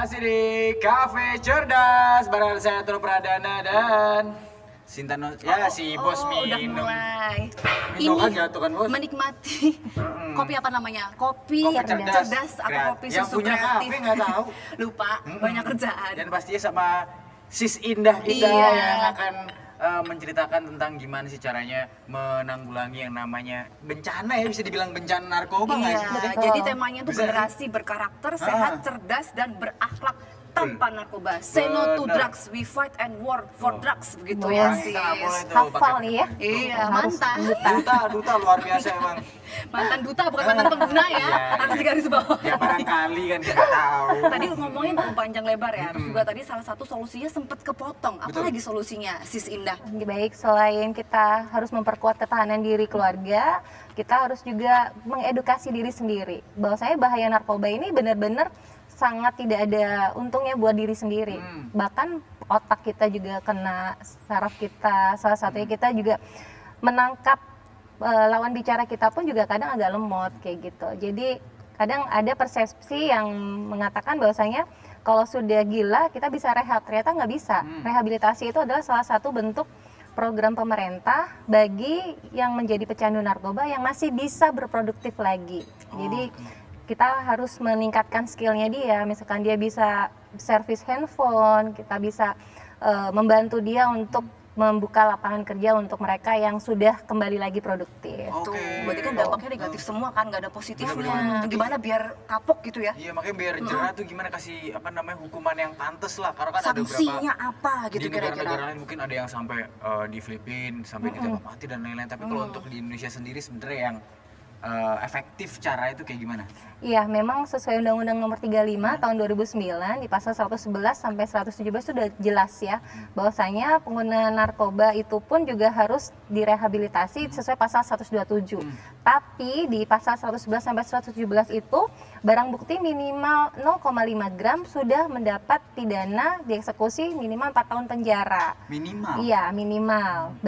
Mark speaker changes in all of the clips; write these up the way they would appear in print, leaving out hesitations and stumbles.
Speaker 1: Masih di Cafe Cerdas bareng saya Turo Pradana dan Sintano. Ya si bos
Speaker 2: Udah
Speaker 1: minum.
Speaker 2: mulai.
Speaker 1: Minum kan jatuh kan bos?
Speaker 2: Menikmati kopi apa namanya? Kopi,
Speaker 1: Kopi cerdas.
Speaker 2: atau kopi
Speaker 1: Yang
Speaker 2: susu
Speaker 1: punya
Speaker 2: kreatif.
Speaker 1: kafe nggak tahu.
Speaker 2: Lupa, banyak kerjaan.
Speaker 1: Dan pastinya sama sis indah kita
Speaker 2: Iya.
Speaker 1: yang akan menceritakan tentang gimana sih caranya menanggulangi yang namanya bencana ya, bisa dibilang bencana narkoba nggak sih?
Speaker 2: Iya, jadi temanya tuh
Speaker 1: Bisa.
Speaker 2: generasi berkarakter, sehat, cerdas, dan berakhlak tanpa narkoba. Say no to
Speaker 1: Bener.
Speaker 2: drugs, we fight and war for drugs, begitu ya
Speaker 1: Orang
Speaker 2: sis.
Speaker 1: kita nggak boleh tuh
Speaker 3: Hafal
Speaker 1: pakai-
Speaker 3: nih ya.
Speaker 2: Iya,
Speaker 3: Harus
Speaker 2: mantan.
Speaker 1: Duta luar biasa emang.
Speaker 2: Mantan duta, bukan mantan pengguna ya.
Speaker 1: Iya.
Speaker 2: Harus digaris bawah.
Speaker 1: Ya barangkali kan kita tahu.
Speaker 2: Tadi ngomongin panjang lebar ya, terus juga tadi salah satu solusinya sempat kepotong. Apa
Speaker 1: Betul.
Speaker 2: lagi solusinya, Sis Indah?
Speaker 3: Baik, selain kita harus memperkuat ketahanan diri keluarga, kita harus juga mengedukasi diri sendiri. Bahwasanya bahaya narkoba ini benar-benar sangat tidak ada untungnya buat diri sendiri. Bahkan otak kita juga kena, saraf kita, salah satunya kita juga menangkap lawan bicara kita pun juga kadang agak lemot kayak gitu. Jadi kadang ada persepsi yang mengatakan bahwasanya kalau sudah gila kita bisa rehab, ternyata nggak bisa. Rehabilitasi itu adalah salah satu bentuk program pemerintah bagi yang menjadi pecandu narkoba yang masih bisa berproduktif lagi. Jadi kita harus meningkatkan skillnya dia, misalkan dia bisa servis handphone, kita bisa membantu dia untuk membuka lapangan kerja untuk mereka yang sudah kembali lagi produktif.
Speaker 1: Oke.
Speaker 2: Tuh, berarti kan dampaknya negatif semua kan, nggak ada positifnya.
Speaker 1: Bener-bener.
Speaker 2: Gimana biar kapok gitu ya?
Speaker 1: Iya makanya biar jerah tuh gimana kasih apa namanya hukuman yang pantas lah, karena kan ada beberapa
Speaker 2: Sanksinya apa gitu
Speaker 1: di negara-negara
Speaker 2: kira-kira?
Speaker 1: lain mungkin ada yang sampai di Filipina sampai ditembak mati dan lain-lain, tapi kalau untuk di Indonesia sendiri sebenarnya yang efektif cara itu kayak gimana?
Speaker 3: Iya, memang sesuai Undang-Undang Nomor 35 tahun 2009 di pasal 111 sampai 117 sudah jelas ya bahwasanya pengguna narkoba itu pun juga harus direhabilitasi sesuai pasal 127. Tapi di pasal 111 sampai 117 itu barang bukti minimal 0,5 gram sudah mendapat pidana dieksekusi minimal 4 tahun penjara.
Speaker 1: Minimal.
Speaker 3: Iya, minimal.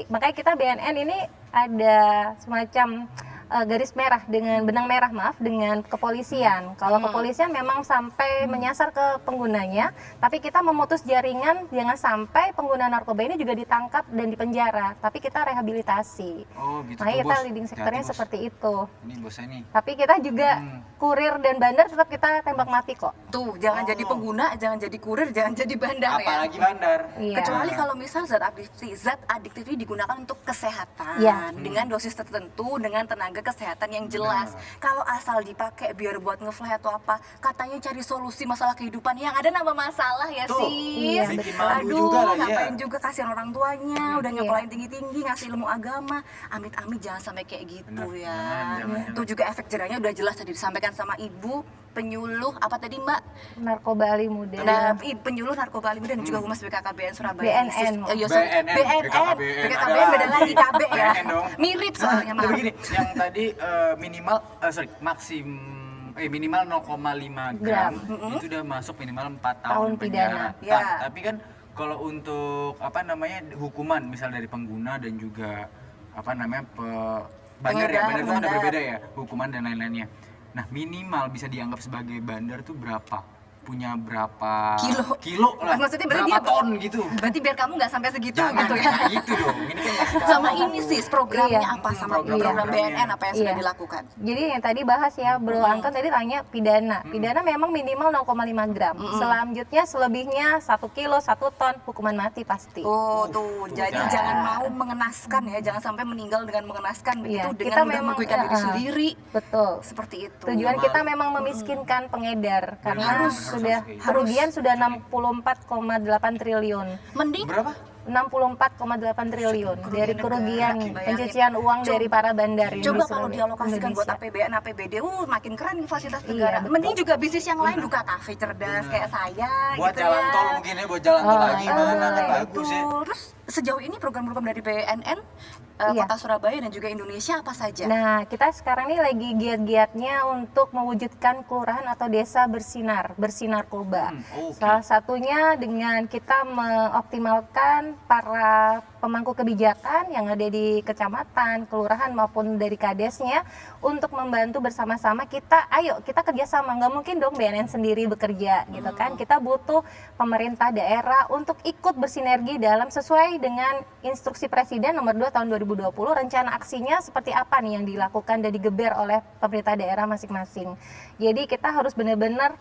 Speaker 3: Makanya kita BNN ini ada semacam garis merah dengan benang merah dengan kepolisian. Kalau kepolisian memang sampai menyasar ke penggunanya, tapi kita memutus jaringan jangan sampai pengguna narkoba ini juga ditangkap dan dipenjara, tapi kita rehabilitasi.
Speaker 1: Oh gitu.
Speaker 3: Makanya
Speaker 1: tuh,
Speaker 3: kita
Speaker 1: bos.
Speaker 3: leading
Speaker 1: Hati-hati,
Speaker 3: sektornya
Speaker 1: bos.
Speaker 3: seperti itu.
Speaker 1: Ini bosnya nih.
Speaker 3: Tapi kita juga kurir dan bandar tetap kita tembak mati kok.
Speaker 2: Tuh, jangan jadi pengguna, jangan jadi kurir, jangan jadi bandar ya.
Speaker 1: Apalagi bandar.
Speaker 3: Iya.
Speaker 2: Kecuali kalau misal zat adiktif ini digunakan untuk kesehatan
Speaker 3: Iya.
Speaker 2: dengan dosis tertentu, dengan tenaga kesehatan yang jelas. Kalau asal dipakai biar buat ngefly atau apa, katanya cari solusi masalah kehidupan yang ada nambah masalah ya
Speaker 1: Tuh,
Speaker 2: sis.
Speaker 3: iya,
Speaker 1: bikin malu
Speaker 2: Aduh,
Speaker 1: juga lah,
Speaker 2: ngapain
Speaker 1: iya.
Speaker 2: juga kasihan orang tuanya, udah
Speaker 3: Iya.
Speaker 2: nyekolahin tinggi-tinggi, ngasih ilmu agama. Amit-amit jangan sampai kayak gitu
Speaker 1: Benar,
Speaker 2: ya.
Speaker 1: jangan.
Speaker 2: Tuh juga efek jerahnya udah jelas tadi disampaikan sama ibu penyuluh apa tadi Mbak?
Speaker 3: Narkoba Ali muda.
Speaker 2: Nah, penyuluh narkoba Ali dan juga Humas BKKBN Surabaya.
Speaker 3: BNN.
Speaker 1: BNN.
Speaker 2: BKKBN beda lagi KB ya.
Speaker 1: BNN dong.
Speaker 2: Mirip soalnya
Speaker 1: Tapi
Speaker 2: maaf.
Speaker 1: begini, yang tadi minimal 0,5 gram itu udah masuk minimal 4 tahun
Speaker 3: Tahun
Speaker 1: penjara.
Speaker 3: pidana.
Speaker 2: Ya.
Speaker 1: Tapi kan kalau untuk apa namanya hukuman misal dari pengguna dan juga apa namanya bandar ya, bandar itu kan ada
Speaker 2: Pengedar.
Speaker 1: berbeda ya hukuman dan lain-lainnya. Nah minimal bisa dianggap sebagai bandar tuh berapa? Punya berapa kilo lah?
Speaker 2: Maksudnya berarti
Speaker 1: berapa
Speaker 2: dia-
Speaker 1: ton gitu?
Speaker 2: Berarti biar kamu nggak sampai segitu
Speaker 1: Jangan
Speaker 2: gitu ya.
Speaker 1: kayak gitu dong. Ini kan masih
Speaker 2: Sama
Speaker 1: tahu.
Speaker 2: ini sih programnya
Speaker 3: Iya.
Speaker 2: apa sama
Speaker 1: Program-
Speaker 2: program BNN apa yang sudah
Speaker 3: Iya.
Speaker 2: dilakukan?
Speaker 3: Jadi yang tadi bahas ya, Bro Anton tadi tanya pidana. Pidana memang minimal 0,5 gram. Selanjutnya selebihnya 1 kilo, 1 ton, hukuman mati pasti.
Speaker 2: Oh tuh, jadi
Speaker 1: jangan.
Speaker 2: jangan mau mengenaskan ya, jangan sampai meninggal dengan mengenaskan begitu
Speaker 3: Iya,
Speaker 2: dengan
Speaker 3: kita
Speaker 2: mudah
Speaker 3: memang,
Speaker 2: merugikan diri sendiri.
Speaker 3: Betul.
Speaker 2: Seperti itu.
Speaker 3: Tujuan
Speaker 1: Malu.
Speaker 3: kita memang memiskinkan pengedar karena
Speaker 1: Harus
Speaker 3: kerugian sudah 64,8 triliun.
Speaker 2: Mending
Speaker 1: Berapa?
Speaker 3: 64,8 triliun dari
Speaker 2: negara,
Speaker 3: kerugian
Speaker 2: bayangin.
Speaker 3: pencucian uang dari para bandar ini
Speaker 2: coba
Speaker 3: di
Speaker 2: kalau
Speaker 3: seluruh
Speaker 2: dialokasikan buat
Speaker 3: Indonesia.
Speaker 2: APBN, APBD, makin keren nih fasilitas
Speaker 3: Iya,
Speaker 2: negara.
Speaker 3: betul.
Speaker 2: Mending juga bisnis yang lain buka kafe cerdas kayak saya
Speaker 1: Buat
Speaker 2: gitu
Speaker 1: jalan
Speaker 2: ya.
Speaker 1: tol mungkin ya, buat jalan tol lagi mana kan
Speaker 3: iya.
Speaker 1: bagus ya.
Speaker 2: Terus sejauh ini program-program dari BNN
Speaker 3: Iya.
Speaker 2: kota Surabaya dan juga Indonesia apa saja?
Speaker 3: Nah, kita sekarang ini lagi giat-giatnya untuk mewujudkan kelurahan atau desa bersih narkoba.
Speaker 1: Oke.
Speaker 3: Salah satunya dengan kita mengoptimalkan para pemangku kebijakan yang ada di kecamatan, kelurahan maupun dari kadesnya untuk membantu bersama-sama kita. Ayo kita kerjasama, nggak mungkin dong BNN sendiri bekerja gitu kan. Kita butuh pemerintah daerah untuk ikut bersinergi dalam sesuai dengan instruksi Presiden nomor 2 tahun 2020, rencana aksinya seperti apa nih yang dilakukan dan digeber oleh pemerintah daerah masing-masing. Jadi kita harus benar-benar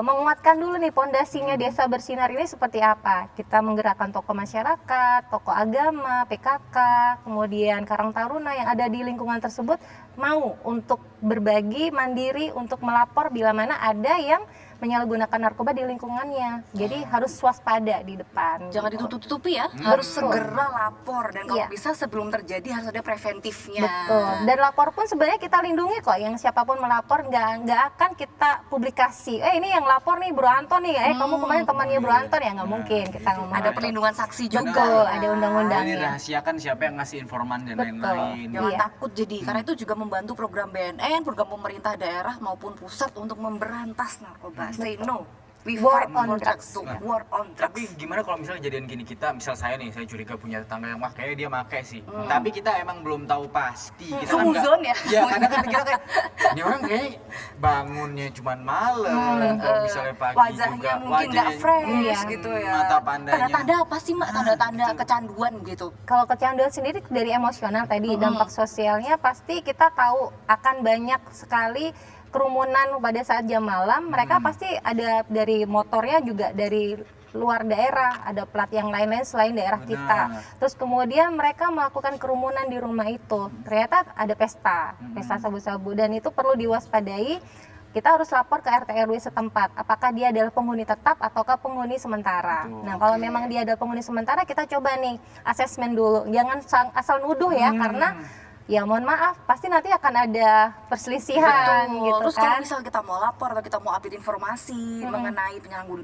Speaker 3: menguatkan dulu nih pondasinya desa bersinar ini seperti apa. Kita menggerakkan tokoh masyarakat, tokoh agama, PKK, kemudian Karang Taruna yang ada di lingkungan tersebut mau untuk berbagi mandiri untuk melapor bila mana ada yang menyalahgunakan narkoba di lingkungannya. Jadi harus waspada di depan.
Speaker 2: Jangan
Speaker 3: gitu.
Speaker 2: ditutup-tutupi ya, harus
Speaker 3: Betul.
Speaker 2: segera lapor dan kalau
Speaker 3: Iya.
Speaker 2: bisa sebelum terjadi harus ada preventifnya.
Speaker 3: Betul. Dan lapor pun sebenarnya kita lindungi kok. Yang siapapun melapor nggak akan kita publikasi. Ini yang lapor nih Bro Anton nih. Kamu kemarin temannya Bro Anton ya nggak mungkin kita ngomong.
Speaker 2: Ada
Speaker 3: gitu.
Speaker 2: perlindungan saksi juga.
Speaker 3: Betul, ada
Speaker 1: Ini
Speaker 3: undang-undangnya.
Speaker 1: rahasiakan siapa yang ngasih informan dan
Speaker 3: Betul.
Speaker 1: lain-lain.
Speaker 2: Jangan
Speaker 3: Iya.
Speaker 2: takut jadi, karena itu juga membantu program BNN, program pemerintah daerah maupun pusat untuk memberantas narkoba. Say no. We
Speaker 3: War
Speaker 2: fight
Speaker 3: on
Speaker 2: for
Speaker 3: drugs.
Speaker 2: to war on drugs.
Speaker 1: Tapi gimana kalau misalnya jadian gini kita, misal saya nih, saya curiga punya tetangga yang kayaknya dia make sih. Tapi kita emang belum tahu pasti. Kita kan nggak-
Speaker 2: Suzon ya?
Speaker 1: Iya, kadang kan kita kayak ini orang kayaknya bangunnya cuman malam, kalau misalnya pagi
Speaker 2: Wajahnya
Speaker 1: juga
Speaker 2: mungkin nggak
Speaker 1: wajahnya-
Speaker 2: fresh
Speaker 3: Iya.
Speaker 2: gitu ya.
Speaker 1: Mata pandanya.
Speaker 2: Tanda-tanda apa sih Mbak? Tanda-tanda kecanduan gitu.
Speaker 3: Kalau kecanduan sendiri dari emosional tadi, dampak sosialnya pasti kita tahu akan banyak sekali kerumunan pada saat jam malam. Mereka pasti ada dari motornya juga dari luar daerah, ada plat yang lain-lain selain daerah
Speaker 1: Benar.
Speaker 3: kita. Terus kemudian mereka melakukan kerumunan di rumah itu. Ternyata ada pesta sabu-sabu dan itu perlu diwaspadai. Kita harus lapor ke RT RW setempat. Apakah dia adalah penghuni tetap ataukah penghuni sementara.
Speaker 1: Betul.
Speaker 3: Nah, kalau memang dia adalah penghuni sementara, kita coba nih asesmen dulu. Jangan asal nuduh ya, karena ya mohon maaf, pasti nanti akan ada perselisihan
Speaker 2: Betul.
Speaker 3: gitu
Speaker 2: Terus kalau
Speaker 3: kan.
Speaker 2: misal kita mau lapor atau kita mau update informasi mengenai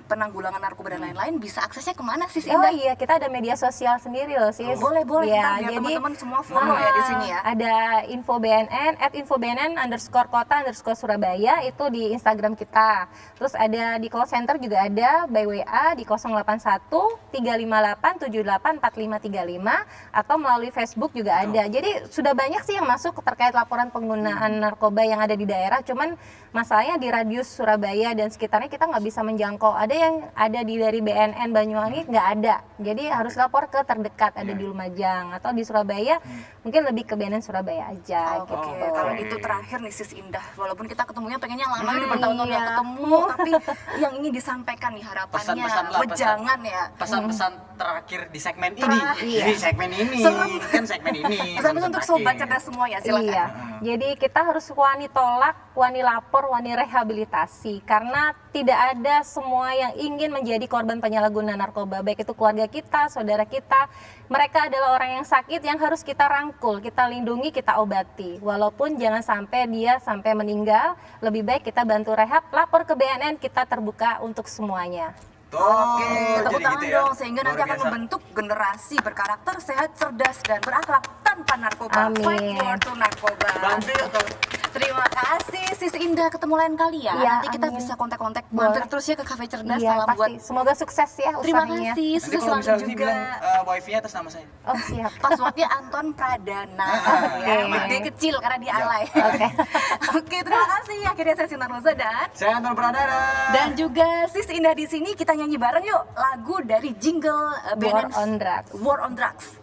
Speaker 2: penanggulangan narkoba dan lain-lain, bisa aksesnya kemana sih
Speaker 3: Oh
Speaker 2: Indah?
Speaker 3: iya, kita ada media sosial sendiri loh sis.
Speaker 2: Boleh,
Speaker 3: Ya,
Speaker 2: ntar biar teman-teman semua follow ya di sini ya.
Speaker 3: Ada info BNN, @infobnn_kota_Surabaya itu di Instagram kita. Terus ada di call center juga ada by WA di 081 358 78 4535 atau melalui Facebook juga ada. Jadi sudah banyak sih yang masuk terkait laporan penggunaan narkoba yang ada di daerah. Cuman masalahnya di radius Surabaya dan sekitarnya kita nggak bisa menjangkau. Ada yang ada dari BNN Banyuwangi nggak ada. Jadi harus lapor ke terdekat, ada di Lumajang atau di Surabaya. Mungkin lebih ke BNN Surabaya aja.
Speaker 2: Oke,
Speaker 3: gitu.
Speaker 2: kalau gitu terakhir nih Sis Indah, walaupun kita ketemunya pengennya lama ini bertahun-tahun
Speaker 3: iya.
Speaker 2: nggak ketemu, tapi yang ingin disampaikan nih harapannya,
Speaker 1: Pesan-pesan lah,
Speaker 2: wejangan ya.
Speaker 1: pesan-pesan terakhir di segmen ini.
Speaker 3: Iya.
Speaker 1: Di segmen ini,
Speaker 2: Serem.
Speaker 1: kan segmen ini.
Speaker 2: Pesan-pesan untuk sobat cerdas semua ya, silakan.
Speaker 3: Iya. Jadi kita harus wani tolak, wani lapor, wani rehabilitasi karena tidak ada semua yang ingin menjadi korban penyalahgunaan narkoba, baik itu keluarga kita, saudara kita. Mereka adalah orang yang sakit yang harus kita rangkul, kita lindungi, kita obati. Walaupun jangan sampai dia sampai meninggal, lebih baik kita bantu rehab, lapor ke BNN, kita terbuka untuk semuanya.
Speaker 2: Oke, tepuk
Speaker 1: jadi
Speaker 2: tangan
Speaker 1: gitu ya.
Speaker 2: dong sehingga nanti
Speaker 1: Luar
Speaker 2: akan
Speaker 1: biasa.
Speaker 2: membentuk generasi berkarakter sehat, cerdas dan berakhlak tanpa narkoba.
Speaker 3: Amin.
Speaker 2: Fight war to narkoba.
Speaker 1: Bantu ya kalau
Speaker 2: Terima kasih Sis Indah, ketemu lain kali ya.
Speaker 3: Iya,
Speaker 2: Nanti kita
Speaker 3: amin.
Speaker 2: bisa kontak-kontak,
Speaker 3: Boleh.
Speaker 2: mampir terus ya ke Cafe Cerdas.
Speaker 3: Iya,
Speaker 2: Salam buat.
Speaker 3: pasti. Semoga sukses ya
Speaker 2: Terima
Speaker 3: usahanya.
Speaker 2: kasih,
Speaker 1: nanti
Speaker 2: sukses
Speaker 1: kalau
Speaker 2: selalu
Speaker 1: misalnya sini
Speaker 2: juga.
Speaker 1: bilang wifi-nya atas nama saya.
Speaker 3: Oh, siap.
Speaker 2: Passwordnya Anton Pradana ya, gede kecil karena dia alay.
Speaker 3: Oke.
Speaker 2: Oke, terima kasih. Akhirnya saya Sinar Rosa
Speaker 1: Saya Anton Pradana.
Speaker 2: dan juga Sis Indah di sini. Kita nyanyi bareng yuk lagu dari jingle
Speaker 3: War
Speaker 2: BNN
Speaker 3: on Drugs.
Speaker 2: War on Drugs.